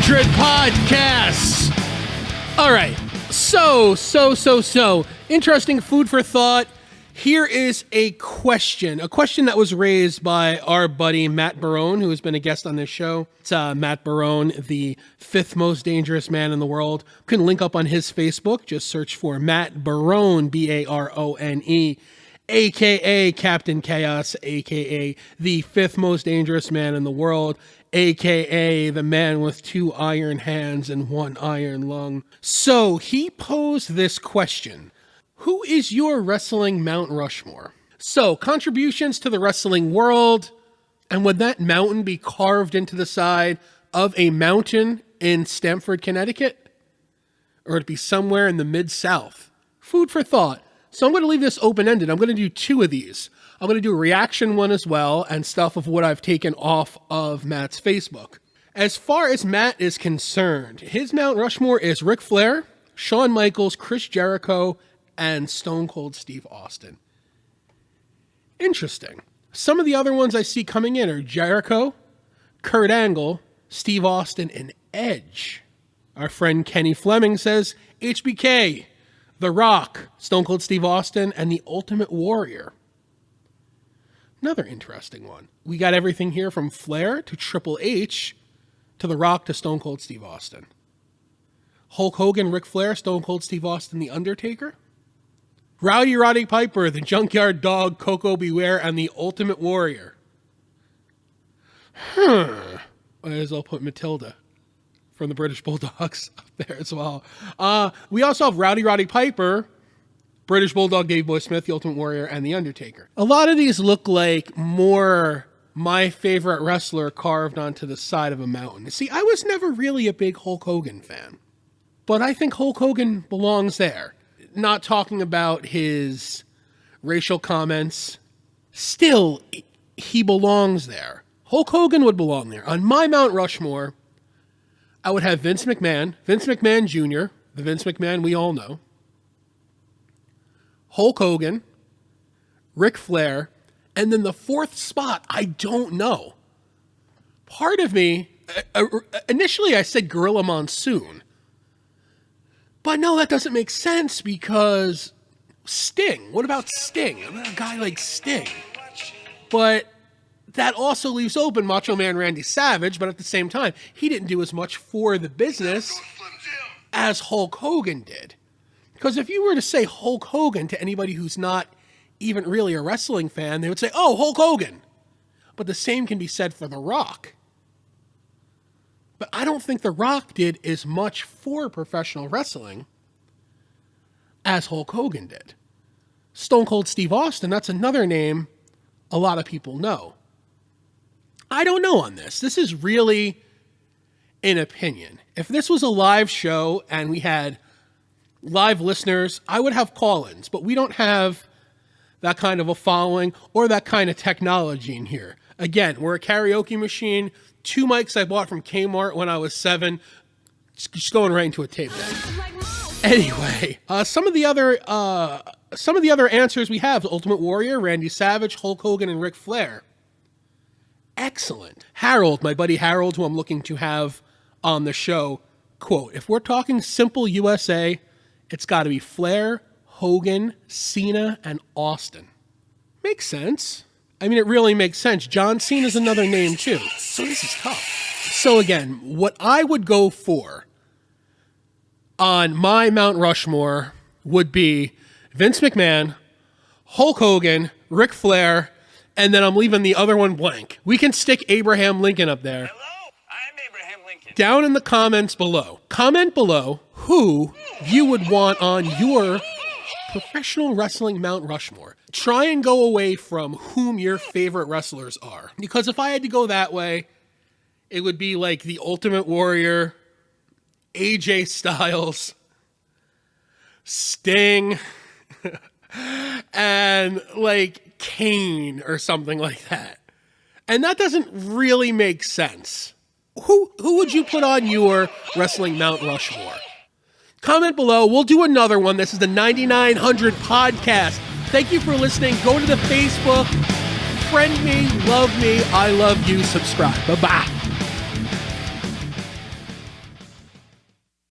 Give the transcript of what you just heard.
100 podcasts. All right. So interesting food for thought. Here is a question that was raised by our buddy Matt Barone, who has been a guest on this show. It's Matt Barone, the fifth most dangerous man in the world. You can link up on his Facebook. Just search for Matt Barone, Barone, a.k.a. Captain Chaos, a.k.a. the fifth most dangerous man in the world, a.k.a. the man with 2 iron hands and 1 iron lung. So he posed this question. Who is your wrestling Mount Rushmore? So, contributions to the wrestling world, and would that mountain be carved into the side of a mountain in Stamford, Connecticut? Or would it be somewhere in the Mid-South? Food for thought. So I'm going to leave this open-ended. I'm going to do 2 of these. I'm going to do a reaction one as well, and stuff of what I've taken off of Matt's Facebook. As far as Matt is concerned, his Mount Rushmore is Ric Flair, Shawn Michaels, Chris Jericho, and Stone Cold Steve Austin. Interesting. Some of the other ones I see coming in are Jericho, Kurt Angle, Steve Austin, and Edge. Our friend Kenny Fleming says HBK, The Rock, Stone Cold Steve Austin, and The Ultimate Warrior. Another interesting one. We got everything here from Flair to Triple H to The Rock to Stone Cold Steve Austin. Hulk Hogan, Ric Flair, Stone Cold Steve Austin, The Undertaker. Rowdy Roddy Piper, the Junkyard Dog, Coco Beware, and the Ultimate Warrior. Might as well put Matilda from the British Bulldogs up there as well. We also have Rowdy Roddy Piper, British Bulldog, Davey Boy Smith, the Ultimate Warrior, and the Undertaker. A lot of these look like more my favorite wrestler carved onto the side of a mountain. See, I was never really a big Hulk Hogan fan, but I think Hulk Hogan belongs there. Not talking about his racial comments. Still, he belongs there. Hulk Hogan would belong there. On my Mount Rushmore, I would have Vince McMahon Jr., the Vince McMahon we all know, Hulk Hogan, Ric Flair, and then the 4th spot, I don't know. Part of me, initially I said Gorilla Monsoon. But no, that doesn't make sense because Sting. What about Sting? A guy like Sting. But that also leaves open Macho Man Randy Savage, but at the same time, he didn't do as much for the business as Hulk Hogan did. Because if you were to say Hulk Hogan to anybody who's not even really a wrestling fan, they would say, oh, Hulk Hogan. But the same can be said for The Rock. But I don't think The Rock did as much for professional wrestling as Hulk Hogan did. Stone Cold Steve Austin, that's another name a lot of people know. I don't know on this. This is really an opinion. If this was a live show and we had live listeners, I would have call-ins, but we don't have that kind of a following or that kind of technology in here. Again, we're a karaoke machine. 2 mics I bought from Kmart when I was 7. Just going right into a tape deck. Anyway, some of the other answers we have: Ultimate Warrior, Randy Savage, Hulk Hogan, and Ric Flair. Excellent. Harold, my buddy Harold, who I'm looking to have on the show, quote, if we're talking simple USA, it's got to be Flair, Hogan, Cena, and Austin. Makes sense. I mean, it really makes sense. John Cena is another name, too. So this is tough. So again, what I would go for on my Mount Rushmore would be Vince McMahon, Hulk Hogan, Ric Flair, and then I'm leaving the other one blank. We can stick Abraham Lincoln up there. Hello, I'm Abraham Lincoln. Down in the comments below. Comment below who you would want on your professional wrestling Mount Rushmore. Try and go away from whom your favorite wrestlers are. Because if I had to go that way, it would be like the Ultimate Warrior, AJ Styles, Sting, and like Kane or something like that. And that doesn't really make sense. Who would you put on your wrestling Mount Rushmore? Comment below. We'll do another one. This is the 9900 podcast. Thank you for listening. Go to the Facebook. Friend me. Love me. I love you. Subscribe. Bye-bye.